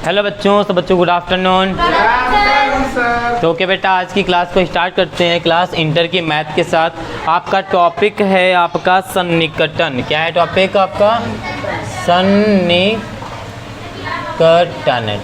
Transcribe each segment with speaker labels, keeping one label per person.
Speaker 1: Hello बच्चों, तो बच्चों गुड आफ्टरनून। तो ओके बेटा, आज की क्लास को स्टार्ट करते हैं। क्लास इंटर की मैथ के साथ। आपका टॉपिक है आपका सन्निकटन। क्या है टॉपिक आपका? सन्निकटन।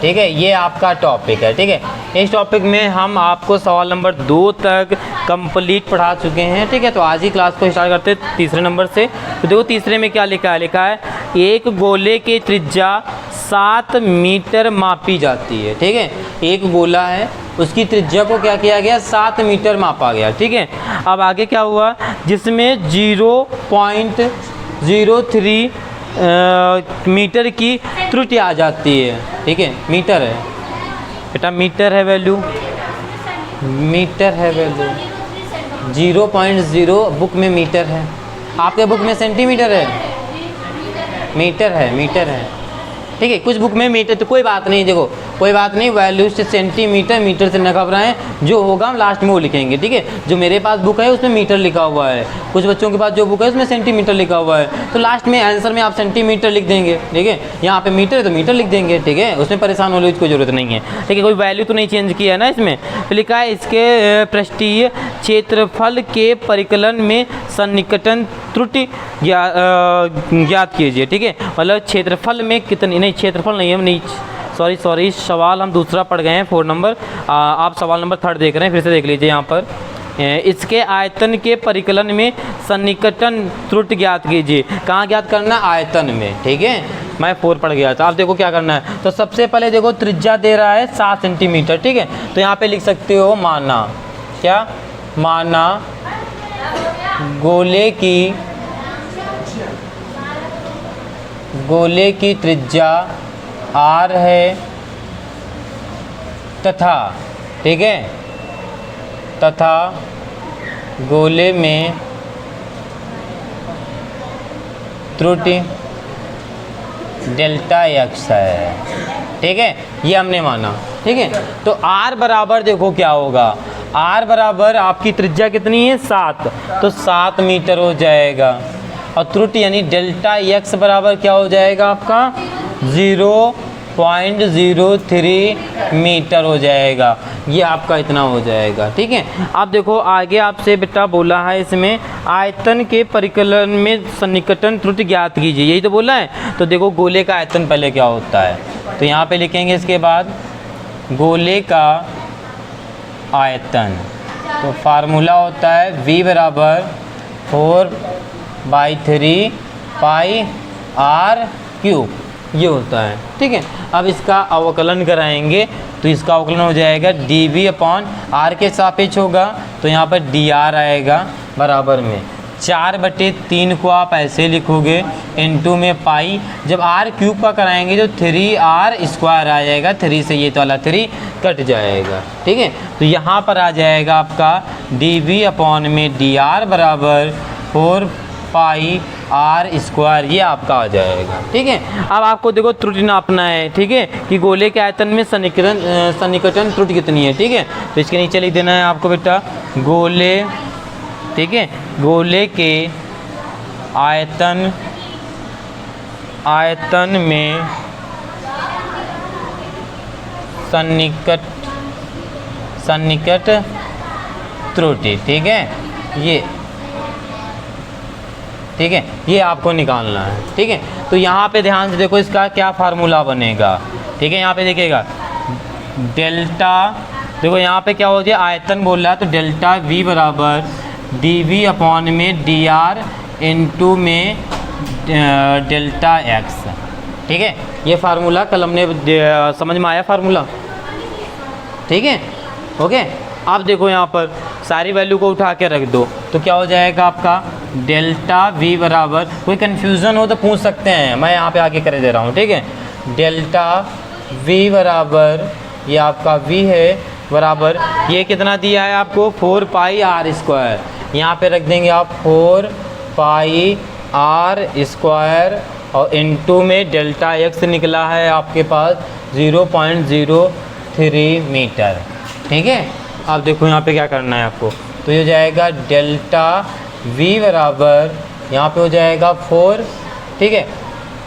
Speaker 1: ठीक है, ये आपका टॉपिक है। ठीक है, इस टॉपिक में हम आपको सवाल नंबर 2 तक कंप्लीट पढ़ा चुके हैं। ठीक है, तो आज ही क्लास को स्टार्ट करते हैं तीसरे नंबर से। तो देखो तीसरे में क्या लिखा है एक गोले की त्रिज्या 7 मीटर मापी जाती है। ठीक है, एक गोला है, उसकी त्रिज्या को क्या किया गया? 7 मीटर मापा गया। ठीक है, अब आगे क्या हुआ? जिसमें 0.03 मीटर की त्रुटि आ जाती है। ठीक है, मीटर है बेटा, मीटर है वैल्यू, मीटर है वैल्यू 0.0 बुक में मीटर है, आपके बुक में सेंटीमीटर है, मीटर है, मीटर है। ठीक है, कुछ बुक में मीटर, तो कोई बात नहीं, देखो कोई बात नहीं, वैल्यू से सेंटीमीटर मीटर से न घबराएं, जो होगा हम लास्ट में वो लिखेंगे। ठीक है, जो मेरे पास बुक है उसमें मीटर लिखा हुआ है, कुछ बच्चों के पास जो बुक है उसमें सेंटीमीटर लिखा हुआ है, तो लास्ट में आंसर में आप सेंटीमीटर लिख देंगे। ठीक है, यहाँ पे मीटर है तो मीटर लिख देंगे। ठीक है, उसमें परेशान होने की कोई ज़रूरत नहीं है। ठीक है, कोई वैल्यू तो नहीं चेंज किया है ना इसमें। तो लिखा है इसके पृष्ठीय क्षेत्रफल के परिकलन में सन्निकटन त्रुटि ज्ञात कीजिए। ठीक है, मतलब क्षेत्रफल में कितनी, नहीं क्षेत्रफल नहीं, हम नहीं, सॉरी सवाल हम दूसरा पढ़ गए हैं 4 नंबर। आप सवाल नंबर 3 देख रहे हैं, फिर से देख लीजिए। यहाँ पर इसके आयतन के परिकलन में सन्निकटन त्रुटि ज्ञात कीजिए। कहाँ ज्ञात करना? आयतन में। ठीक है, मैं 4 पढ़ गया था। आप देखो क्या करना है। तो सबसे पहले देखो त्रिज्या दे रहा है 7 सेंटीमीटर। ठीक है, तो यहाँ पे लिख सकते हो माना, क्या माना गोले की त्रिज्या r है तथा, ठीक है, तथा गोले में त्रुटि डेल्टा x है। ठीक है, ये हमने माना। ठीक है, तो r बराबर देखो क्या होगा, r बराबर आपकी त्रिज्या कितनी है? 7, तो 7 मीटर हो जाएगा। और त्रुटि यानी डेल्टा x बराबर क्या हो जाएगा आपका? 0.03 मीटर हो जाएगा। ये आपका इतना हो जाएगा। ठीक है, अब देखो आगे आपसे बेटा बोला है इसमें आयतन के परिकलन में सन्निकटन त्रुटि ज्ञात कीजिए, यही तो बोला है। तो देखो गोले का आयतन पहले क्या होता है, तो यहाँ पे लिखेंगे इसके बाद गोले का आयतन। तो फार्मूला होता है v बराबर 4/3 पाई r क्यूब, ये होता है। ठीक है, अब इसका अवकलन कराएंगे तो इसका अवकलन हो जाएगा dv/r के सापेक्ष होगा, तो यहाँ पर dr आएगा बराबर में 4/3 को आप ऐसे लिखोगे, इनटू में पाई, जब r क्यूब का कराएंगे तो 3r² आ जाएगा, 3 से ये तो वाला 3 कट जाएगा। ठीक है, तो यहाँ पर आ जाएगा आपका dv/dr बराबर 4πr², ये आपका आ जाएगा। ठीक है, अब आपको देखो त्रुटि नापना है। ठीक है, कि गोले के आयतन में सन्निकटन त्रुटि कितनी है। ठीक है, तो इसके नीचे लिख देना है आपको बेटा गोले, ठीक है, गोले के आयतन में सन्निकट त्रुटि। ठीक है, ये ठीक है, ये आपको निकालना है। ठीक है, तो यहाँ पे ध्यान से देखो इसका क्या फार्मूला बनेगा। ठीक है, यहाँ पे देखिएगा डेल्टा, देखो यहाँ पे क्या हो जाए, आयतन बोल रहा है, तो डेल्टा v बराबर dv/dr इनटू में डेल्टा x। ठीक है, ये फार्मूला कल हमने समझ में आया फार्मूला। ठीक है, ओके। आप देखो यहाँ पर सारी वैल्यू को उठा के रख दो, तो क्या हो जाएगा आपका डेल्टा v बराबर, कोई कन्फ्यूज़न हो तो पूछ सकते हैं, मैं यहाँ पे आगे कर दे रहा हूँ। ठीक है, डेल्टा v बराबर, ये आपका v है, बराबर ये कितना दिया है आपको? 4πr²। यहाँ पे रख देंगे आप 4πr² और इनटू में डेल्टा x निकला है आपके पास 0.03 मीटर। ठीक है, आप देखो यहाँ पे क्या करना है आपको, तो ये जाएगा डेल्टा v बराबर, यहाँ पे हो जाएगा 4, ठीक है,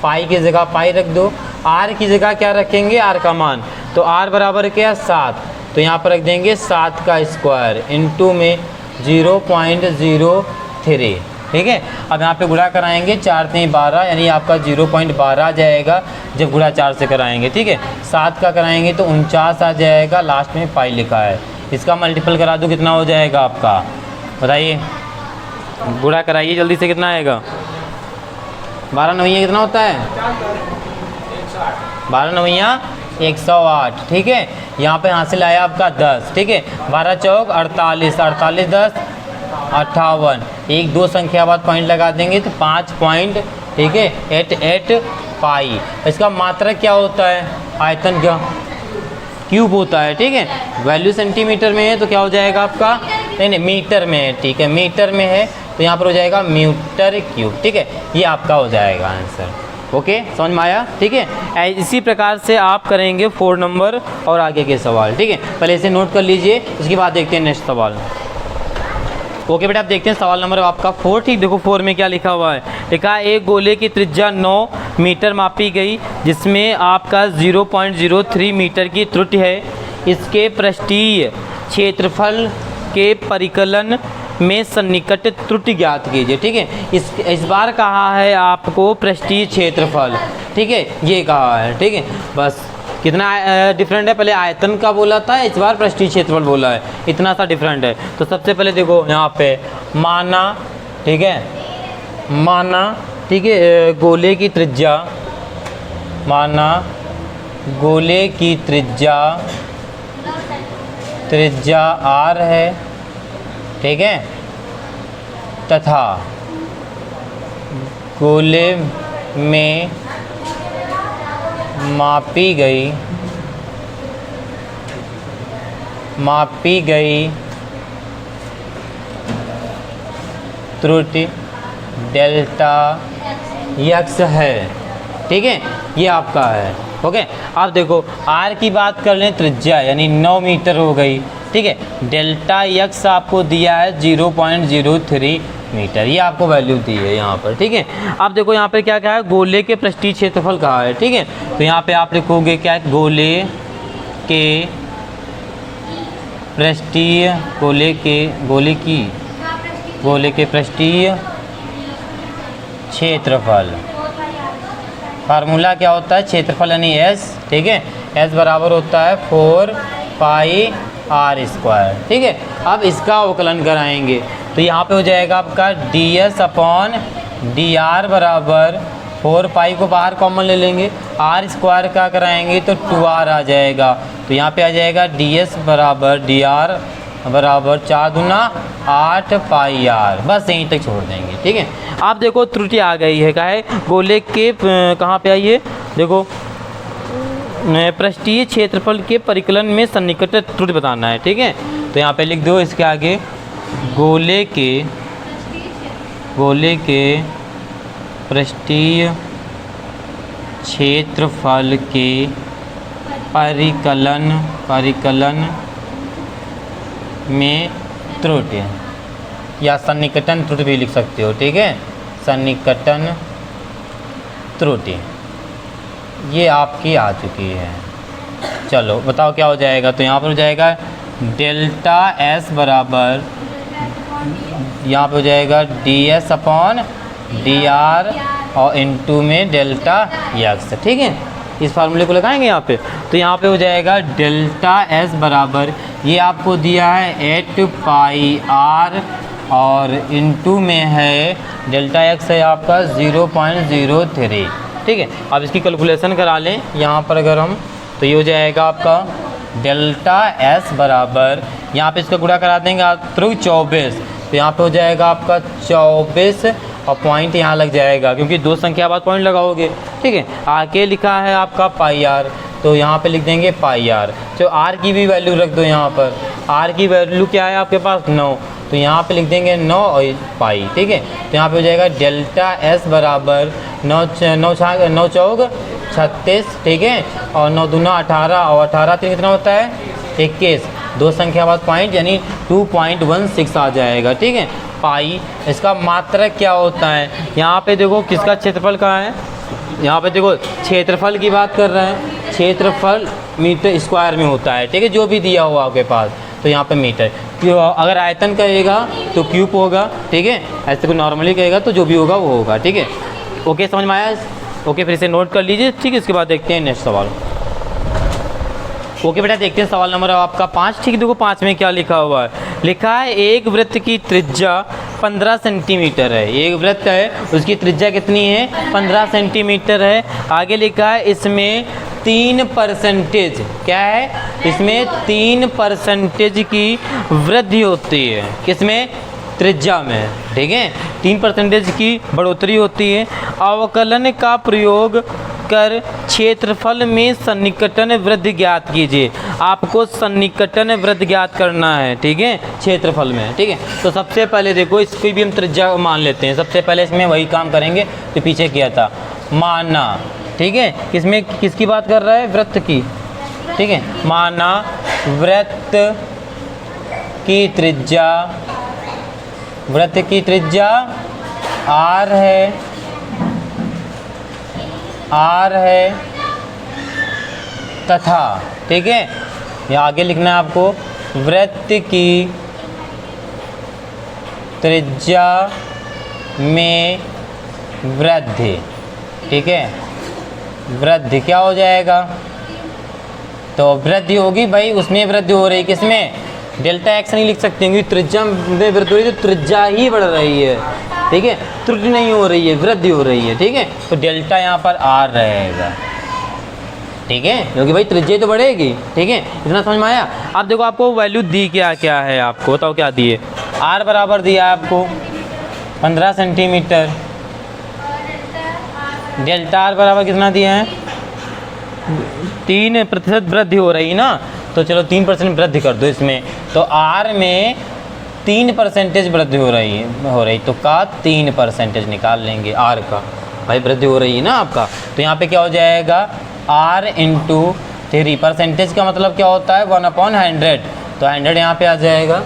Speaker 1: पाई की जगह पाई रख दो, आर की जगह क्या रखेंगे, आर का मान, तो आर बराबर क्या है 7, तो यहाँ पर रख देंगे 7 का स्क्वायर इनटू में 0.03, ठीक है। अब यहाँ पे गुणा कराएंगे 4 3 12, यानी आपका 0.12 आ जाएगा जब गुणा 4 से कराएंगे, ठीक है। 7 का कराएंगे तो 49 आ जाएगा, लास्ट में पाई लिखा है। इसका मल्टीपल करा दो कितना हो जाएगा आपका, बताइए, गुणा कराइए जल्दी से, कितना आएगा, 12 नवैया कितना होता है, 12 नवैया 108, ठीक है। यहाँ पे हासिल आया आपका 10, ठीक है। 12 चौक 48, 48 10 58, 1 2 संख्या बाद पॉइंट लगा देंगे तो 5 पॉइंट, ठीक है, 88 पाई। इसका मात्रक क्या होता है, आयतन का क्यूब होता है, ठीक है। वैल्यू सेंटीमीटर में है तो क्या हो जाएगा आपका, नहीं मीटर में है, ठीक है, मीटर में है तो यहाँ पर हो जाएगा मीटर क्यूब, ठीक है। ये आपका हो जाएगा आंसर, ओके, समझ में आया, ठीक है। इसी प्रकार से आप करेंगे 4 नंबर और आगे के सवाल, ठीक है। पहले इसे नोट कर लीजिए, उसके बाद देखते हैं नेक्स्ट सवाल। ओके बेटा, आप देखते हैं सवाल नंबर आपका 4, ठीक। देखो 4 में क्या लिखा हुआ है, लिखा है एक गोले की त्रिज्या 9 मीटर मापी गई जिसमें आपका 0.03 मीटर की त्रुटि है। इसके पृष्ठीय क्षेत्रफल के परिकलन में सन्निकट त्रुटि ज्ञात कीजिए, ठीक है। इस बार कहा है आपको पृष्ठीय क्षेत्रफल, ठीक है, ये कहा है, ठीक है। बस कितना डिफरेंट है, पहले आयतन का बोला था, इस बार पृष्ठीय क्षेत्रफल बोला है, इतना सा डिफरेंट है। तो सबसे पहले देखो यहाँ पे माना, ठीक है, माना, ठीक है, गोले की त्रिज्या, माना गोले की त्रिज्या r है, ठीक है, तथा गोले में मापी गई त्रुटि डेल्टा x है, ठीक है, ये आपका है, ओके। अब देखो r की बात कर लें, त्रिज्या यानी 9 मीटर हो गई, ठीक है। डेल्टा x आपको दिया है 0.03 मीटर, ये आपको वैल्यू दी है यहाँ पर, ठीक है। अब देखो यहाँ पे क्या क्या है, गोले के पृष्ठीय क्षेत्रफल कहा है, ठीक है। तो यहाँ पे आप लिखोगे क्या है, गोले के पृष्ठीय क्षेत्रफल, फार्मूला क्या होता है, क्षेत्रफल यानी s, ठीक है, s बराबर होता है 4 पाई r स्क्वायर, ठीक है। अब इसका अवकलन कराएंगे तो यहाँ पे हो जाएगा आपका ds अपॉन dr बराबर 4 पाई को बाहर कॉमन ले लेंगे, r स्क्वायर का कराएंगे तो 2r आ जाएगा, तो यहाँ पे आ जाएगा ds बराबर dr बराबर 4 दूना 8 पाई r, बस यहीं तक छोड़ देंगे, ठीक है। आप देखो त्रुटि आ गई है, क्या है, गोले के कहाँ पे आई है, देखो पृष्ठीय क्षेत्रफल के परिकलन में सन्निकट त्रुटि बताना है, ठीक है। तो यहाँ पे लिख दो इसके आगे, गोले के पृष्ठीय क्षेत्रफल के परिकलन में त्रुटि, या सन्निकटन त्रुटि भी लिख सकते हो, ठीक है, सन्निकटन त्रुटि, ये आपकी आ चुकी है। चलो बताओ क्या हो जाएगा, तो यहाँ पर हो जाएगा डेल्टा s बराबर, यहाँ पे हो जाएगा ds अपॉन dr और इनटू में डेल्टा x, ठीक है। इस फार्मूले को लगाएंगे यहाँ पे, तो यहाँ पे हो जाएगा डेल्टा s बराबर, ये आपको दिया है 8 पाई r और इनटू में है डेल्टा x है आपका 0.03, ठीक है। अब इसकी कैलकुलेशन करा लें यहाँ पर अगर हम, तो ये हो जाएगा आपका डेल्टा s बराबर, यहाँ पे इसका गुणा करा देंगे आप थ्रू 24, तो यहाँ पे हो जाएगा आपका 24 और पॉइंट यहाँ लग जाएगा क्योंकि 2 संख्या बाद पॉइंट लगाओगे, ठीक है। आगे लिखा है आपका पाई r, तो यहाँ पे लिख देंगे पाई r, तो r की भी वैल्यू रख दो यहाँ पर, r की वैल्यू क्या है आपके पास 9, तो यहाँ पे लिख देंगे 9 और पाई, ठीक है। तो यहाँ पे हो जाएगा डेल्टा s बराबर 9 चौक 36, ठीक है, और 9 दूना 18 और 18 3 कितना होता है 21, 2 संख्या बाद पॉइंट यानी 2.16 आ जाएगा, ठीक है। पाई इसका मात्रक क्या होता है, यहाँ पे देखो किसका क्षेत्रफल कहाँ है, यहाँ पे देखो क्षेत्रफल की बात कर रहे हैं, क्षेत्रफल मीटर स्क्वायर में होता है, ठीक है, जो भी दिया हो आपके पास, तो यहाँ पे मीटर। अगर आयतन कहेगा तो क्यूब होगा, ठीक है, ऐसे कोई नॉर्मली कहेगा तो जो भी होगा वो होगा, ठीक है। ओके, समझ में आया? ओके, फिर इसे नोट कर लीजिए, ठीक है। इसके बाद देखते हैं नेक्स्ट सवाल। ओके बेटा, देखते हैं सवाल नंबर आपका 5, ठीक है। देखो 5 में क्या लिखा हुआ है, लिखा है एक वृत्त की त्रिज्या 15 सेंटीमीटर है। एक वृत्त है, उसकी त्रिज्या कितनी है? 15 सेंटीमीटर है। आगे लिखा है इसमें 3% क्या है? इसमें 3% की वृद्धि होती है, किसमें? त्रिज्या में, ठीक है, 3% की बढ़ोतरी होती है। अवकलन का प्रयोग कर क्षेत्रफल में सन्निकटन वृद्धि ज्ञात कीजिए। आपको सन्निकटन वृद्धि ज्ञात करना है, ठीक है, क्षेत्रफल में, ठीक है। तो सबसे पहले देखो, इसकी भी हम त्रिज्या मान लेते हैं। सबसे पहले इसमें वही काम करेंगे तो पीछे किया था, माना, ठीक है। किसमें, किसकी बात कर रहा है? वृत्त की, ठीक है। माना वृत्त की त्रिज्या, वृत्त की त्रिज्या r है, r है तथा, ठीक है, यहाँ आगे लिखना है आपको, वृत्त की त्रिज्या में वृद्धि, ठीक है, वृद्धि क्या हो जाएगा? तो वृद्धि होगी भाई, उसमें वृद्धि हो रही, किसमें? डेल्टा एक्स नहीं लिख सकते क्योंकि त्रिज्या में वृद्धि हो रही है, तो त्रिज्या ही बढ़ रही है, ठीक है, त्रुटि नहीं हो रही है, वृद्धि हो रही है, ठीक है। तो डेल्टा यहाँ पर आर रहेगा, ठीक है, क्योंकि भाई त्रिज्या तो बढ़ेगी, ठीक है। इतना समझ में आया? अब देखो आपको वैल्यू दी क्या क्या है, आपको बताओ क्या दिए। आर बराबर दिया है आपको 15 सेंटीमीटर, डेल्टा आर बराबर कितना दिया है? 3% वृद्धि हो रही ना, तो चलो 3% वृद्धि कर दो इसमें, तो आर में 3% वृद्धि हो रही, तो का 3% निकाल लेंगे आर का, भाई वृद्धि हो रही है ना आपका। तो यहाँ पे क्या हो जाएगा? आर इंटू 3%, का मतलब क्या होता है? 1/100, तो 100 यहाँ पे आ जाएगा।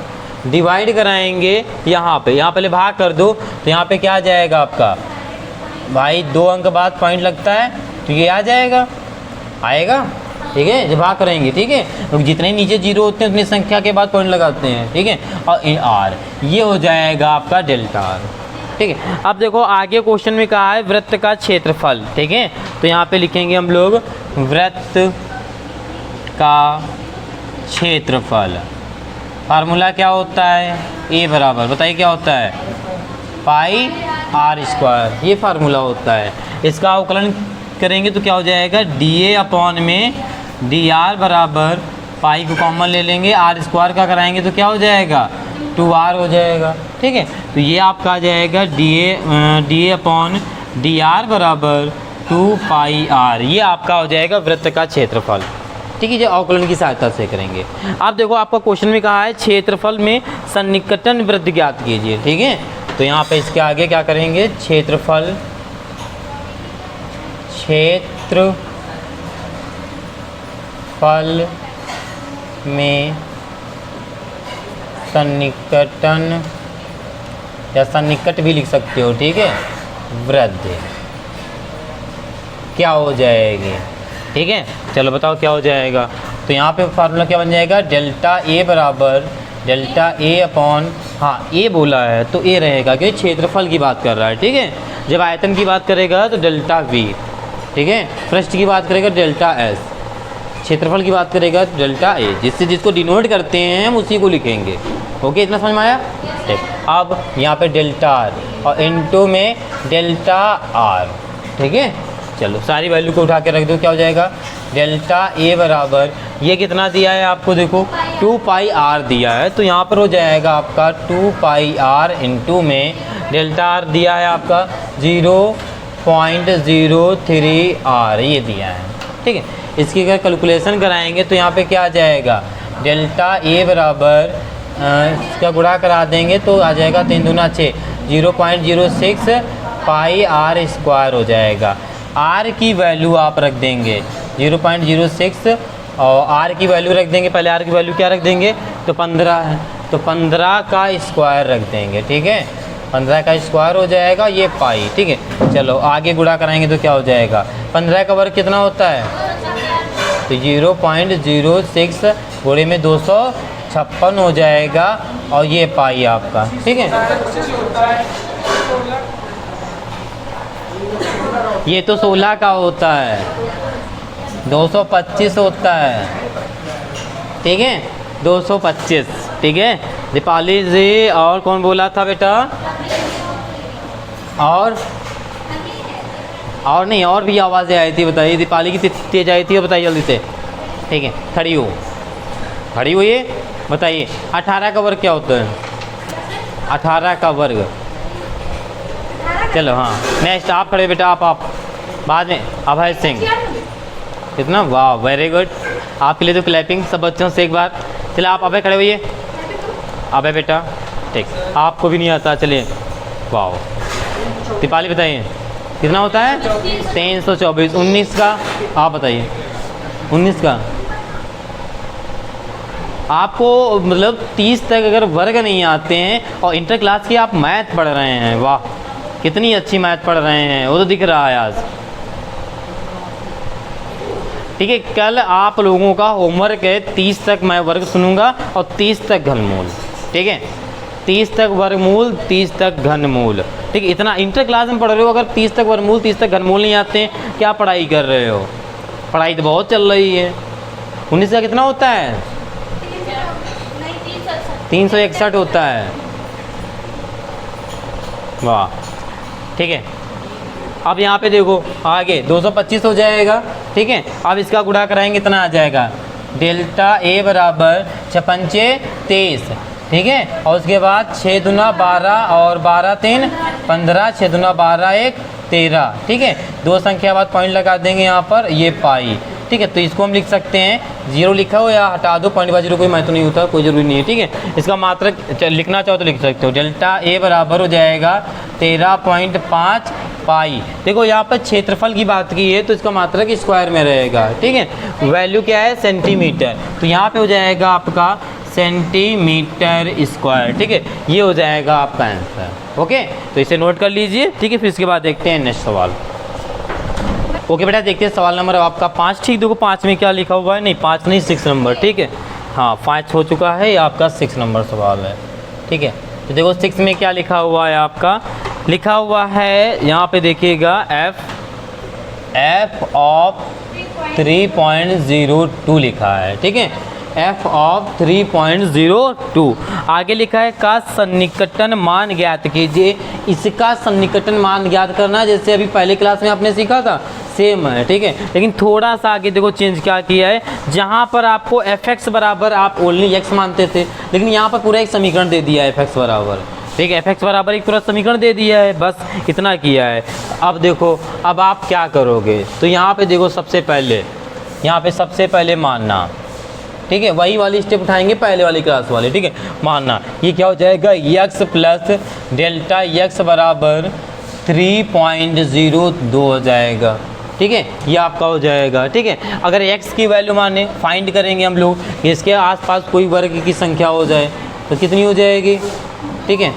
Speaker 1: डिवाइड कराएंगे यहाँ पे, यहाँ पहले भाग कर दो, तो यहाँ पे क्या आ जाएगा आपका? भाई 2 अंक बाद पॉइंट लगता है, तो ये आ जाएगा, आएगा, ठीक है, जब भाग करेंगे, ठीक है। तो जितने नीचे जीरो होते हैं उतनी संख्या के बाद पॉइंट लगाते हैं, ठीक है। और आर ये हो जाएगा आपका डेल्टा आर, ठीक है। अब देखो आगे क्वेश्चन में कहा है वृत्त का क्षेत्रफल, ठीक है। तो यहाँ पे लिखेंगे हम लोग वृत्त का क्षेत्रफल। फार्मूला क्या होता है? ए बराबर, बताइए क्या होता है? पाई आर स्क्वायर, ये फार्मूला होता है। इसका अवकलन करेंगे तो क्या हो जाएगा? डी ए अपॉन में डी आर बराबर, पाई को कॉमन ले लेंगे, आर स्क्वायर का कराएंगे तो क्या हो जाएगा? 2r हो जाएगा, ठीक है। तो ये आपका आ जाएगा D A upon D R बराबर 2 पाई आर, ये आपका हो जाएगा वृत्त का क्षेत्रफल, ठीक है, जो अवकलन की सहायता से करेंगे। अब देखो आपका क्वेश्चन में कहा है क्षेत्रफल में सन्निकटन वृत्त ज्ञात कीजिए, ठीक है। तो यहाँ पे इसके आगे क्या करेंगे? क्षेत्रफल में सन्निकटन, या सन्निकट भी लिख सकते हो, ठीक है, वृद्धि क्या हो जाएगी, ठीक है। चलो बताओ क्या हो जाएगा। तो यहाँ पे फार्मूला क्या बन जाएगा? डेल्टा ए बराबर डेल्टा ए अपॉन, हाँ ए बोला है तो ए रहेगा क्योंकि क्षेत्रफल की बात कर रहा है, ठीक है। जब आयतन की बात करेगा तो डेल्टा वी, ठीक है। पृष्ठ की बात करेगा डेल्टा एस, क्षेत्रफल की बात करेगा तो डेल्टा ए, जिससे जिसको डिनोट करते हैं हम उसी को लिखेंगे। ओके, इतना समझ में आया? ठीक, अब यहाँ पे डेल्टा आर और इनटू में डेल्टा आर, ठीक है। चलो सारी वैल्यू को उठा के रख दो, क्या हो जाएगा? डेल्टा ए बराबर, ये कितना दिया है आपको? देखो 2 पाई आर दिया है, तो यहाँ पर हो जाएगा आपका 2 पाई आर इंटू में डेल्टा आर दिया है आपका 0.03 आर, ये दिया है, ठीक है। इसकी अगर कैलकुलेशन कराएंगे तो यहाँ पे क्या आ जाएगा? डेल्टा ए बराबर इसका गुणा करा देंगे तो आ जाएगा 3 दूना 6, 0.06 पाई आर स्क्वायर हो जाएगा। आर की वैल्यू आप रख देंगे 0.06 और आर की वैल्यू रख देंगे, पहले आर की वैल्यू क्या रख देंगे? तो 15 है, तो 15 का स्क्वायर रख देंगे, ठीक है। 15 का स्क्वायर हो जाएगा ये पाई, ठीक है। चलो आगे गुणा कराएंगे तो क्या हो जाएगा, 15 का वर्ग कितना होता है, तो 0.06 गुणे में 256 हो जाएगा और ये पाई आपका, ठीक है। ये तो 16 का होता है, 225 होता है, ठीक है, 225, ठीक है। दीपाली जी और कौन बोला था बेटा, और नहीं, और भी आवाज़ें आई थी, बताइए। दीपाली की तेज आई थी, बताइए जल्दी से, ठीक है। खड़ी हुई बताइए 18 का वर्ग क्या होता है, 18 का वर्ग, चलो हाँ नेक्स्ट आप खड़े बेटा, आप बाद में अभय सिंह, कितना, वाह वेरी गुड, आपके लिए तो क्लैपिंग सब बच्चों से एक बार। चलो आप अभय खड़े हुइए, अभय बेटा, ठीक, आपको भी नहीं आता, चलिए, वाह। दीपाली बताइए कितना होता है, 324, 19 का आप बताइए, 19 का आपको मतलब 30 तक अगर वर्ग नहीं आते हैं और इंटर क्लास की आप मैथ पढ़ रहे हैं, वाह कितनी अच्छी मैथ पढ़ रहे हैं, वो तो दिख रहा है आज, ठीक है। कल आप लोगों का होमवर्क है 30 तक मैं वर्ग सुनूंगा और 30 तक घनमूल, ठीक है, 30 तक वर्गमूल, 30 तक घनमूल, ठीक है। इतना इंटर क्लास में पढ़ रहे हो, अगर 30 तक वर्गमूल 30 तक घनमूल नहीं आते हैं, क्या पढ़ाई कर रहे हो, पढ़ाई तो बहुत चल रही है। 19 का कितना होता है, 361 होता है, वाह, ठीक है। अब यहाँ पे देखो आगे 225 हो जाएगा, ठीक है। अब इसका गुणा कराएंगे इतना आ जाएगा, डेल्टा ए बराबर 56 23, ठीक है। और उसके बाद 6 दूना 12 और 12 3 15, 6 दूना 12 1 13, ठीक है। दो संख्या बाद पॉइंट लगा देंगे यहाँ पर, ये पाई, ठीक है। तो इसको हम लिख सकते हैं, 0 लिखा हो या हटा दो, पॉइंट बाय 0 कोई महत्व नहीं होता, कोई ज़रूरी नहीं है, ठीक है। इसका मात्रक लिखना चाहो तो लिख सकते हो, डेल्टा ए बराबर हो जाएगा 13.5 पाई। देखो यहाँ पर क्षेत्रफल की बात की है तो इसका मात्रक स्क्वायर में रहेगा, ठीक है। वैल्यू क्या है, सेंटीमीटर, तो यहाँ पे हो जाएगा आपका सेंटीमीटर स्क्वायर, ठीक है। ये हो जाएगा आपका आंसर, ओके। तो इसे नोट कर लीजिए, ठीक है। फिर इसके बाद देखते हैं नेक्स्ट सवाल, ओके बेटा। देखते हैं सवाल नंबर आपका 5, ठीक। देखो 5 में क्या लिखा हुआ है, नहीं 5 नहीं 6 नंबर, ठीक है, हाँ 5 हो चुका है, ये आपका 6 नंबर सवाल है, ठीक है। तो देखो 6 में क्या लिखा हुआ है, आपका लिखा हुआ है यहाँ पे देखिएगा f ऑफ 3.02 लिखा है, ठीक है, f ऑफ 3.02। आगे लिखा है का सन्निकटन मान ज्ञात कीजिए। इसका सन्निकटन मान ज्ञात करना जैसे अभी पहले क्लास में आपने सीखा था, सेम है, ठीक है। लेकिन थोड़ा सा आगे देखो चेंज क्या किया है, जहाँ पर आपको fx बराबर आप ओनली x मानते थे, लेकिन यहाँ पर पूरा एक समीकरण दे दिया है fx बराबर, ठीक है, fx बराबर एक पूरा समीकरण दे दिया है, बस इतना किया है। अब देखो अब आप क्या करोगे, तो यहाँ पे देखो सबसे पहले मानना, ठीक है, वही वाली स्टेप उठाएंगे पहले वाली क्लास वाले, ठीक है। मानना ये क्या हो जाएगा, x प्लस डेल्टा x बराबर 3.02 हो जाएगा, ठीक है, ये आपका हो जाएगा, ठीक है। अगर x की वैल्यू माने फाइंड करेंगे हम लोग, इसके आसपास कोई वर्ग की संख्या हो जाए तो कितनी हो जाएगी, ठीक है,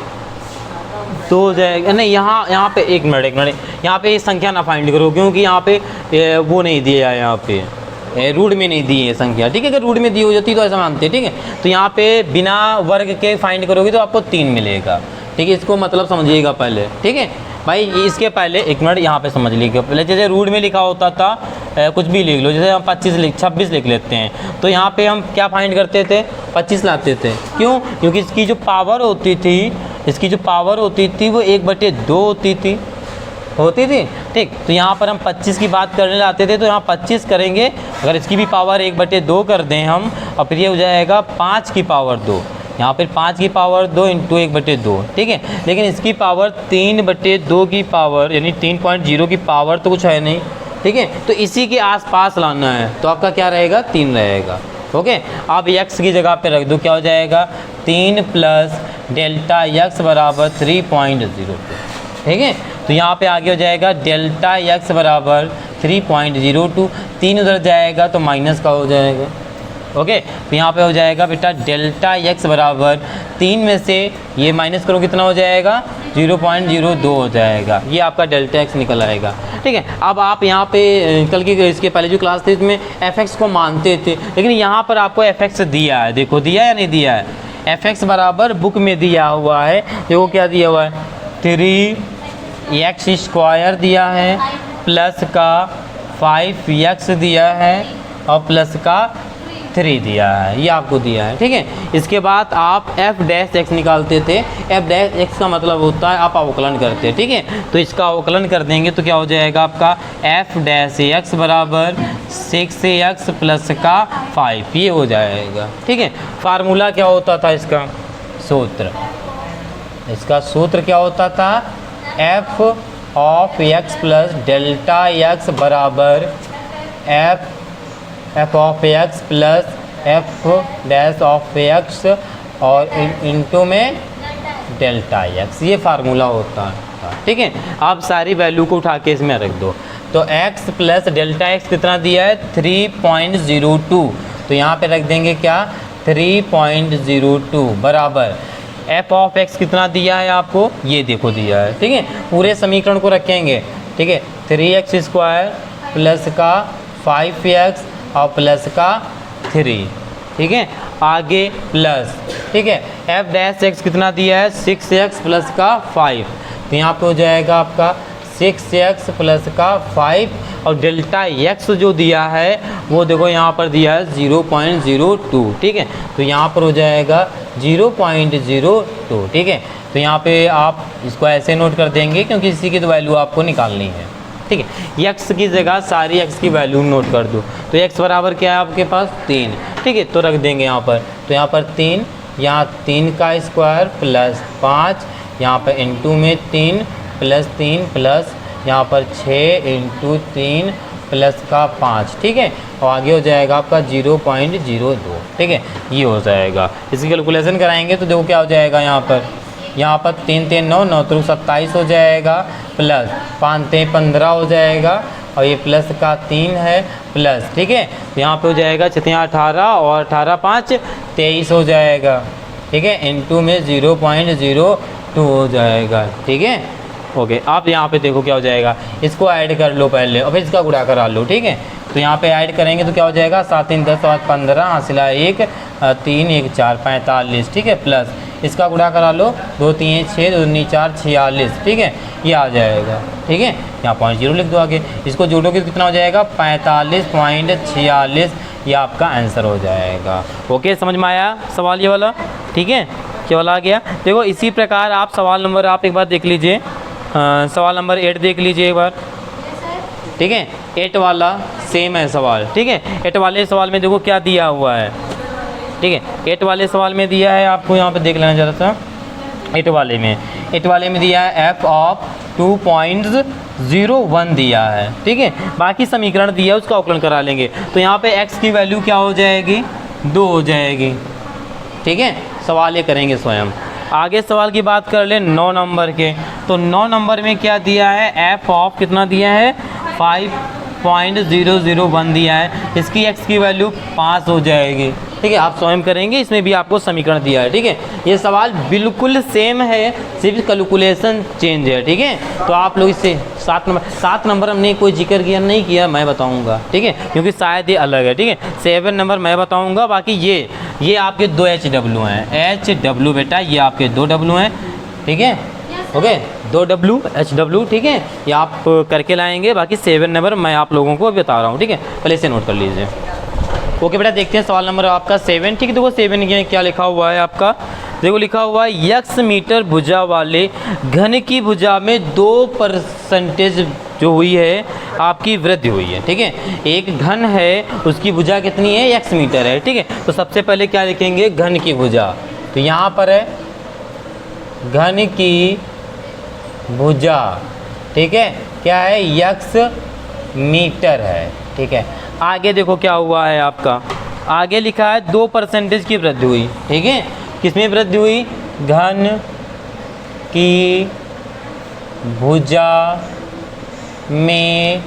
Speaker 1: तो हो जाएगा, नहीं यहाँ पे एक मिनट यहाँ पे ये संख्या ना फाइंड करो, क्योंकि यहाँ पे वो नहीं दिया है, यहाँ पे रूट में नहीं दी है संख्या, ठीक है। अगर रूट में दी हो जाती तो ऐसा मानते हैं, ठीक है। तो यहाँ पे बिना वर्ग के फाइंड करोगे तो आपको 3 मिलेगा, ठीक है। इसको मतलब समझिएगा पहले, ठीक है भाई। इसके पहले एक मिनट यहाँ पे समझ लीजिएगा, पहले जैसे रूट में लिखा होता था कुछ भी लिख लो, जैसे हम 26 लिख लेते हैं, तो यहाँ पे हम क्या फाइंड करते थे, 25 लाते थे, क्यों, क्योंकि इसकी जो पावर होती थी वो 1/2 होती थी, ठीक। तो यहाँ पर हम 25 की बात करने लाते थे, तो यहाँ 25 करेंगे, अगर इसकी भी पावर 1/2 कर दें हम, और फिर ये हो जाएगा 5 की पावर 2, यहाँ पर 5 की पावर 2 इंटू 1/2, ठीक है। लेकिन इसकी पावर 3/2 की पावर यानी 3.0 की पावर तो कुछ है नहीं, ठीक है। तो इसी के आसपास लाना है, तो आपका क्या रहेगा, 3 रहेगा, ओके। अब x की जगह पे रख दो, क्या हो जाएगा 3 प्लस डेल्टा x बराबर 3.02, ठीक है। तो यहाँ पे आगे हो जाएगा डेल्टा x बराबर 3.02, 3 उधर जाएगा तो माइनस का हो जाएगा, ओके, तो यहाँ पे हो जाएगा बेटा डेल्टा एक्स बराबर 3 में से ये माइनस करो कितना हो जाएगा 0.02 हो जाएगा, ये आपका डेल्टा एक्स निकल आएगा। ठीक है, अब आप यहाँ पे कल की इसके पहले जो क्लास थी इसमें एफ एक्स को मानते थे, लेकिन यहाँ पर आपको एफ एक्स दिया है, देखो दिया या नहीं दिया है, एफ एक्स बराबर बुक में दिया हुआ है, देखो क्या दिया हुआ है 3x² दिया है, प्लस का 5x दिया है और प्लस का 3 दिया है, ये आपको दिया है। ठीक है, इसके बाद आप f डैश x निकालते थे, f डैश x का मतलब होता है आप अवकलन करते हैं। ठीक है, तो इसका अवकलन कर देंगे तो क्या हो जाएगा आपका f डैश x बराबर 6x प्लस का 5, ये हो जाएगा। ठीक है, फार्मूला क्या होता था इसका सूत्र, इसका सूत्र क्या होता था f of x plus delta x बराबर f of x plus f dash of x और इनटू में डेल्टा x, ये फार्मूला होता है। ठीक है, आप सारी वैल्यू को उठा के इसमें रख दो, तो x प्लस डेल्टा x कितना दिया है 3.02, तो यहाँ पे रख देंगे क्या 3.02 बराबर f ऑफ x कितना दिया है आपको, ये देखो दिया है। ठीक है, पूरे समीकरण को रखेंगे। ठीक है, 3x² प्लस का 5x और प्लस का 3। ठीक है, आगे प्लस, ठीक है, f डैश x कितना दिया है 6x प्लस का 5, तो यहाँ पे हो जाएगा आपका 6x प्लस का 5 और डेल्टा x जो दिया है वो देखो यहाँ पर दिया है 0.02। ठीक है, तो यहाँ पर हो जाएगा 0.02। ठीक है, तो यहाँ पे आप इसको ऐसे नोट कर देंगे क्योंकि इसी की तो वैल्यू आपको निकालनी है। ठीक है, x की जगह सारी x की वैल्यू नोट कर दो, तो x बराबर क्या है आपके पास 3। ठीक है, तो रख देंगे यहाँ पर, तो यहाँ पर 3, यहाँ 3 का स्क्वायर प्लस 5, यहाँ पर इनटू में 3 प्लस 3 प्लस यहाँ पर 6 इंटू 3 प्लस का 5। ठीक है, और आगे हो जाएगा आपका 0.02। ठीक है, ये हो जाएगा, इसकी कैलकुलेशन कराएंगे तो देखो क्या हो जाएगा यहाँ पर 3 3 9 9 3 27 हो जाएगा, प्लस 5 3 15 हो जाएगा और ये प्लस का 3 है प्लस। ठीक है, तो यहाँ पे हो जाएगा 18 और 18 5 23 हो जाएगा। ठीक है, इनटू में 0.02 हो जाएगा। ठीक है, ओके, आप यहाँ पे देखो क्या हो जाएगा, इसको ऐड कर लो पहले और फिर इसका गुणा करा लो। ठीक है, तो यहाँ पे ऐड करेंगे तो क्या हो जाएगा 7 3 10 और 15 हासिला 1 3 1 4 45। ठीक है, प्लस इसका गुणा करा लो 2 3 6 2 2 4 46। ठीक है, ये आ जाएगा। ठीक है, यहाँ 0.0 लिख दो आगे, इसको जोड़ोगे तो कितना हो जाएगा 45.46, ये आपका आंसर हो जाएगा। ओके, समझ में आया सवाल ये वाला। ठीक है, क्या वाला आ गया, देखो इसी प्रकार आप सवाल नंबर आप एक बार देख लीजिए, सवाल नंबर 8 देख लीजिए एक बार। ठीक है, 8 वाला सेम है सवाल। ठीक है, 8 वाले सवाल में देखो क्या दिया हुआ है। ठीक है, 8 वाले सवाल में दिया है आपको, यहाँ पे देख लेना ज़रा सा। 8 वाले में दिया है f ऑफ 2.01 दिया है। ठीक है, बाकी समीकरण दिया है उसका अवकलन करा लेंगे, तो यहाँ पे x की वैल्यू क्या हो जाएगी 2 हो जाएगी। ठीक है, सवाल ये करेंगे स्वयं। आगे सवाल की बात कर ले 9 नंबर के, तो 9 नंबर में क्या दिया है f ऑफ कितना दिया है 5.001 दिया है, इसकी x की वैल्यू 5 हो जाएगी। ठीक है, आप स्वयं करेंगे, इसमें भी आपको समीकरण दिया है। ठीक है, ये सवाल बिल्कुल सेम है, सिर्फ कैलकुलेशन चेंज है। ठीक है, तो आप लोग इससे 7 नंबर हमने कोई जिक्र किया नहीं किया, मैं बताऊंगा। ठीक है, क्योंकि शायद ये अलग है। ठीक है, 7 नंबर मैं बताऊंगा, बाकी ये आपके 2 HW हैं, HW बेटा ये आपके 2 W हैं। ठीक है, ओके 2 W HW। ठीक है, ये आप करके लाएंगे, बाकी 7 नंबर मैं आप लोगों को बता रहा हूँ। ठीक है, पहले इसे नोट कर लीजिए। ओके बेटा, देखते हैं सवाल नंबर आपका 7। ठीक है, देखो 7 के क्या लिखा हुआ है आपका, देखो लिखा हुआ है x मीटर भुजा वाले घन की भुजा में 2% जो हुई है आपकी वृद्धि हुई है। ठीक है, एक घन है उसकी भुजा कितनी है x मीटर है। ठीक है, तो सबसे पहले क्या लिखेंगे घन की भुजा, तो यहाँ पर है घन की भुजा। ठीक है, क्या है x मीटर है। ठीक है, आगे देखो क्या हुआ है आपका, आगे लिखा है 2% की वृद्धि हुई। ठीक है, किसमें वृद्धि हुई घन की भुजा में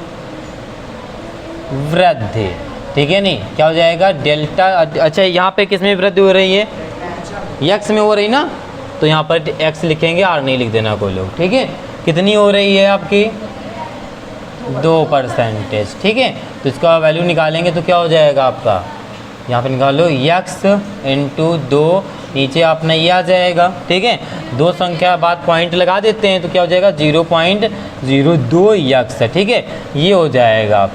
Speaker 1: वृद्धि। ठीक है नहीं, क्या हो जाएगा डेल्टा। अच्छा यहाँ पे किस में वृद्धि हो रही है, यक्स में हो रही ना, तो यहाँ पर एक्स लिखेंगे, आर नहीं लिख देना कोई लोग, ठीक है। कितनी हो रही है आपकी 2%, ठीक है। तो इसका वैल्यू निकालेंगे तो क्या हो जाएगा आपका, यहाँ पे निकालो यक्स इंटू 2, नीचे अपना ये आ जाएगा, ठीक है। दो संख्या बाद पॉइंट लगा देते हैं तो क्या हो जाएगा 0.02 यक्स, ठीक है। ये हो जाएगा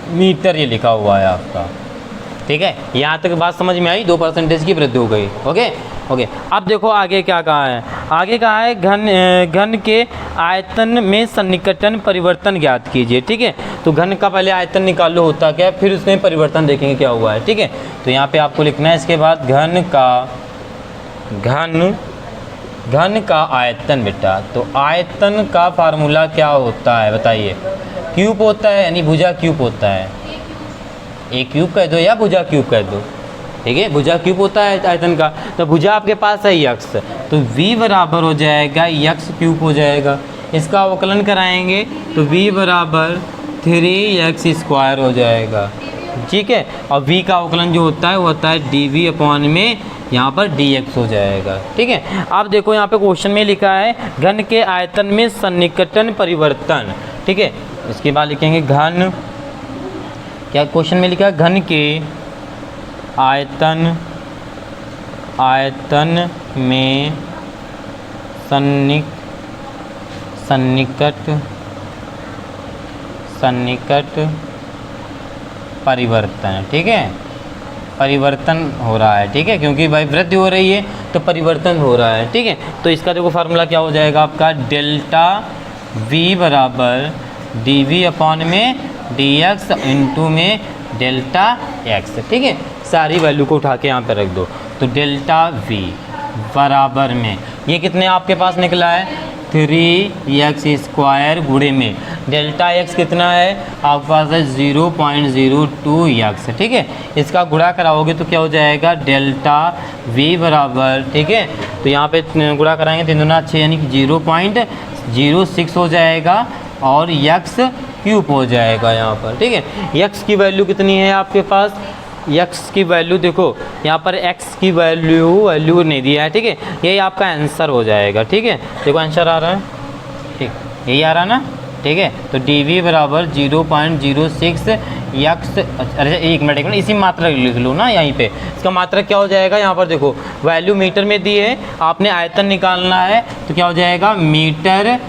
Speaker 1: मीटर, ये लिखा हुआ है आपका, ठीक है। यहाँ तक बात समझ में आई, 2% की वृद्धि हो गई। ओके ओके, अब देखो आगे क्या कहा है, आगे कहा है घन के आयतन में सन्निकटन परिवर्तन ज्ञात कीजिए, ठीक है। तो घन का पहले आयतन निकालो होता क्या है, फिर उसमें परिवर्तन देखेंगे क्या हुआ है, ठीक है। तो यहाँ पे आपको लिखना है इसके बाद घन का आयतन बेटा। तो आयतन का फार्मूला क्या होता है बताइए, क्यूब होता है, यानी भुजा क्यूब होता है। ए क्यूब कह दो या भुजा क्यूब कह दो, ठीक है। भुजा क्यूब होता है आयतन का। तो भुजा आपके पास है यक्स, तो v बराबर हो जाएगा यक्स क्यूब हो जाएगा। इसका अवकलन कराएंगे तो v बराबर 3x² हो जाएगा, ठीक है। और v का अवकलन जो होता है वो होता है dv अपॉन में यहाँ पर dx हो जाएगा, ठीक है। अब देखो यहाँ पे क्वेश्चन में लिखा है घन के आयतन में सन्निकटन परिवर्तन, ठीक है। इसके बाद लिखेंगे घन, क्या क्वेश्चन में लिखा है घन के आयतन में सन्निकट परिवर्तन, ठीक है। परिवर्तन हो रहा है, ठीक है, क्योंकि भाई वृद्धि हो रही है तो परिवर्तन हो रहा है, ठीक है। तो इसका देखो फार्मूला क्या हो जाएगा आपका, डेल्टा v बराबर dv अपॉन में dx इंटू में डेल्टा x, ठीक है। सारी वैल्यू को उठा के यहाँ पे रख दो। तो डेल्टा v बराबर में ये कितने आपके पास निकला है 3x² गुणे में डेल्टा x कितना है आपके पास है 0.02 यक्स, ठीक है। इसका गुणा कराओगे तो क्या हो जाएगा डेल्टा v बराबर, ठीक है। तो यहाँ पे गुणा कराएंगे 3 दूना 6 यानी कि 0.06 हो जाएगा और यक्स क्यूब हो जाएगा यहाँ पर, ठीक है। यक्स की वैल्यू कितनी है आपके पास, यक्स की वैल्यू देखो यहाँ पर एक्स की वैल्यू नहीं दिया है, ठीक है। यही आपका आंसर हो जाएगा, ठीक है। देखो आंसर आ रहा है, ठीक, यही आ रहा ना, ठीक है। तो डी बराबर 0.06 यक्स, अरे एक मिनट इसी मात्रा लिख लो ना यहीं पे। इसका मात्रा क्या हो जाएगा, यहाँ पर देखो वैल्यू मीटर में दी है, आपने आयतन निकालना है तो क्या हो जाएगा मीटर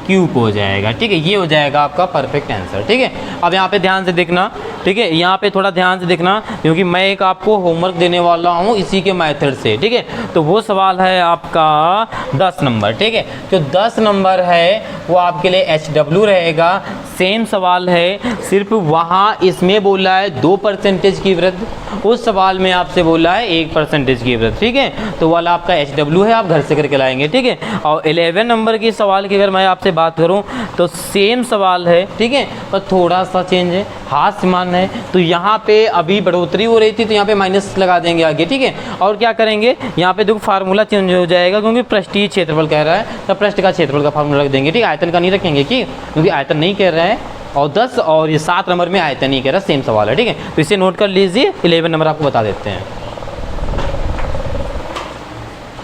Speaker 1: क्यूब हो जाएगा, ठीक है। ये हो जाएगा आपका परफेक्ट आंसर, ठीक है। अब यहाँ पे ध्यान से देखना, ठीक है, यहाँ पे थोड़ा ध्यान से देखना क्योंकि मैं एक आपको होमवर्क देने वाला हूँ इसी के मेथड से, ठीक है। तो वो सवाल है आपका 10 नंबर, ठीक है। जो 10 नंबर है वो आपके लिए HW रहेगा। सेम सवाल है, सिर्फ वहाँ इसमें बोला है 2% की वृद्धि, उस सवाल में आपसे बोला है 1% की वृद्धि, ठीक है। तो वाला आपका HW है, आप घर से करके लाएंगे, ठीक है। और 11 नंबर की सवाल की अगर मैं आपसे बात करूं तो सेम सवाल है, ठीक है, पर थोड़ा सा चेंज है, हाथ समान है। तो यहाँ पे अभी बढ़ोतरी हो रही थी तो यहाँ पे माइनस लगा देंगे आगे, ठीक है। और क्या करेंगे यहाँ पे देखो फार्मूला चेंज हो जाएगा क्योंकि पृष्ठीय क्षेत्रफल कह रहा है तो पृष्ठ का क्षेत्रफल का फार्मूला रख देंगे, ठीक है। आयतन का नहीं रखेंगे क्योंकि आयतन नहीं कह रहा है और 10 और ये 7 नंबर में आयतन नहीं कह रहा, सेम सवाल है, ठीक है। तो इसे नोट कर लीजिए, 11 नंबर आपको बता देते हैं।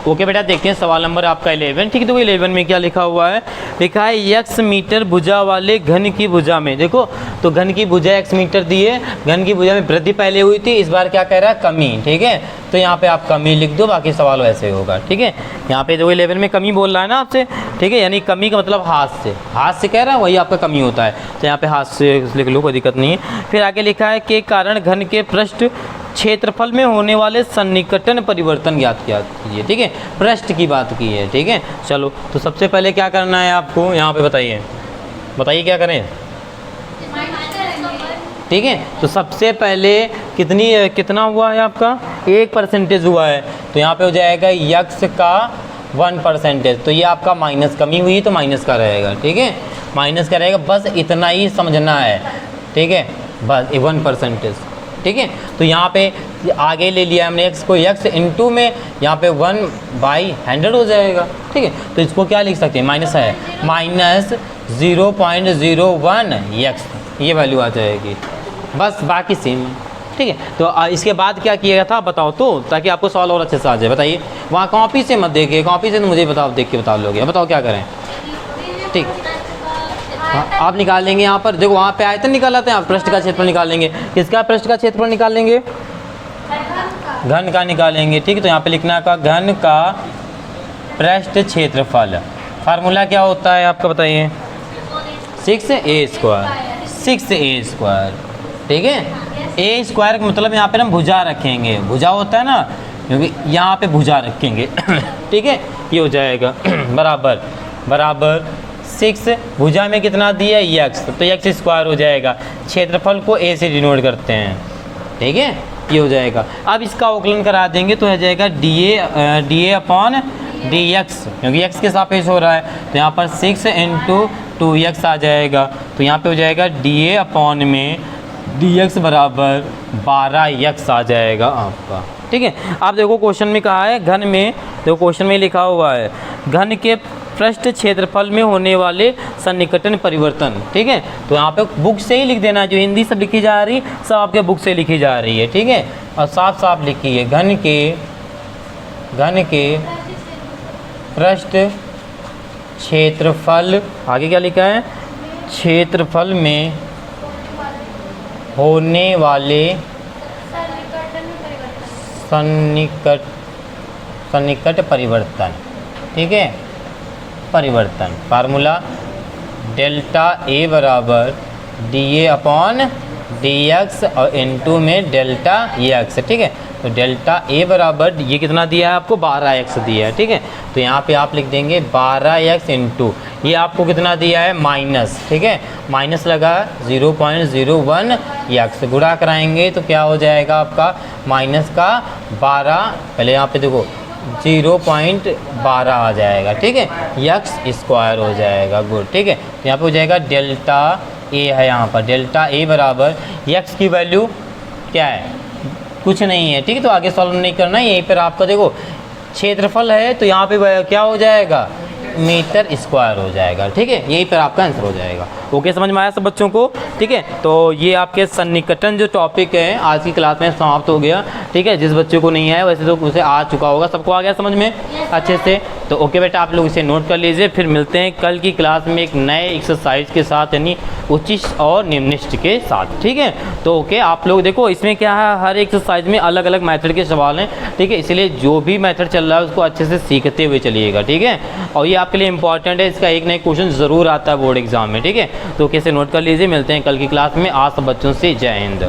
Speaker 1: ओके बेटा, देखते हैं सवाल नंबर आपका 11, ठीक है। तो 11 में क्या लिखा हुआ है, लिखा है x मीटर भुजा वाले घन की भुजा में, देखो तो घन की भुजा x मीटर दी है, घन की भुजा में वृद्धि पहले हुई थी, इस बार क्या कह रहा है कमी, ठीक है। तो यहाँ पे आप कमी लिख दो, बाकी सवाल वैसे होगा, ठीक है। यहाँ पे जो 11 में कमी बोल रहा है ना आपसे, ठीक है, यानी कमी का मतलब हाथ से कह रहा है, वही आपका कमी होता है। तो यहाँ पे हाथ से लिख लो, कोई दिक्कत नहीं है। फिर आगे लिखा है के कारण घन के पृष्ठ क्षेत्रफल में होने वाले सन्निकटन परिवर्तन ज्ञात कीजिए, ठीक है। पृष्ठ की बात की है, ठीक है। चलो तो सबसे पहले क्या करना है आपको, यहाँ पे बताइए क्या करें, ठीक है। तो सबसे पहले कितना हुआ है आपका 1% हुआ है, तो यहाँ पे हो जाएगा यक्स का 1%, तो ये आपका माइनस कमी हुई तो माइनस का रहेगा, ठीक है, माइनस का रहेगा, बस इतना ही समझना है, ठीक है, बस 1%, ठीक है। तो यहाँ पे आगे ले लिया हमने x को, x इंटू में यहाँ पे 1/100 हो जाएगा, ठीक है। तो इसको क्या लिख सकते हैं, माइनस है, माइनस 0.01 x, ये वैल्यू आ जाएगी, बस बाकी सेम है, ठीक है। तो इसके बाद क्या किया था बताओ तो, ताकि आपको सवाल और अच्छे से आ जाए। बताइए, वहाँ कॉपी से मत देखिए, कॉपी से तो मुझे बताओ, देख के बता लोगे। बताओ क्या करें, ठीक। हाँ, आप निकाल लेंगे यहाँ पर, देखो वहाँ पे आयतन निकाल आते हैं, आप पृष्ठ का क्षेत्रफल निकाल लेंगे। किसका पृष्ठ का क्षेत्रफल निकाल लेंगे? घन का निकालेंगे, ठीक है। तो यहाँ पे लिखना का घन का पृष्ठ क्षेत्रफल, फार्मूला क्या होता है आपका बताइए? 6a², 6a², ठीक है। a² का मतलब यहाँ पे हम भुजा रखेंगे, भुजा होता है ना, क्योंकि यहाँ पे भुजा रखेंगे ठीक है। ये हो जाएगा बराबर बराबर 6, भुजा में कितना दिया x, तो x² हो जाएगा। क्षेत्रफल को a से डिनोट करते हैं, ठीक है। ये हो जाएगा। अब इसका अवकलन करा देंगे तो हो जाएगा dA/dx, क्योंकि x के सापेक्ष हो रहा है। तो यहाँ पर 6 × 2x आ जाएगा। तो यहाँ पे हो जाएगा dA/dx बराबर 12x आ जाएगा आपका, ठीक है। अब देखो क्वेश्चन में कहा है घन में, देखो क्वेश्चन में लिखा हुआ है घन के पृष्ठ क्षेत्रफल में होने वाले सन्निकटन परिवर्तन, ठीक है। तो यहाँ पे बुक से ही लिख देना, जो हिंदी सब लिखी जा रही सब आपके बुक से लिखी जा रही है, ठीक है। और साफ साफ लिखी है घन के पृष्ठ क्षेत्रफल, आगे क्या लिखा है? क्षेत्रफल में होने वाले सन्निकट परिवर्तन, ठीक है। परिवर्तन फार्मूला ΔA बराबर dA/dx और N2 में ΔX, ठीक है। तो ΔA बराबर ये कितना दिया है आपको? 12x दिया है, ठीक है। तो यहाँ पे आप लिख देंगे 12x × ये आपको कितना दिया है? माइनस, ठीक है। माइनस लगा 0.01x, गुणा कराएंगे तो क्या हो जाएगा आपका? माइनस का 12, पहले यहाँ पे देखो 0.12 आ जाएगा, ठीक है। x² हो जाएगा, गुड, ठीक है। तो यहाँ पे हो जाएगा ΔA है, यहाँ पर ΔA बराबर x की वैल्यू क्या है? कुछ नहीं है, ठीक है। तो आगे सॉल्व नहीं करना है, यहीं पर आपका देखो क्षेत्रफल है, तो यहाँ पे क्या हो जाएगा? मीटर² हो जाएगा, ठीक है। यहीं पर आपका आंसर हो जाएगा। ओके, समझ में आया सब बच्चों को? ठीक है। तो ये आपके सन्निकटन जो टॉपिक है आज की क्लास में समाप्त हो गया, ठीक है। जिस बच्चे को नहीं आया वैसे तो उसे आ चुका होगा, सबको आ गया समझ में अच्छे से। तो ओके बेटा, आप लोग इसे नोट कर लीजिए। फिर मिलते हैं कल की क्लास में एक नए एक्सरसाइज के साथ, यानी उच्चिष्ट और निम्निष्ट के साथ, ठीक है। तो ओके, आप लोग देखो इसमें क्या है, हर एक्सरसाइज में अलग अलग मेथड के सवाल हैं, ठीक है। इसलिए जो भी मेथड चल रहा है उसको अच्छे से सीखते हुए चलिएगा, ठीक है। और ये आपके लिए इंपॉर्टेंट है, इसका एक ना एक क्वेश्चन ज़रूर आता है बोर्ड एग्जाम में, ठीक है। तो कैसे नोट कर लीजिए। मिलते हैं कल की क्लास में। आज सब बच्चों से जय हिंद।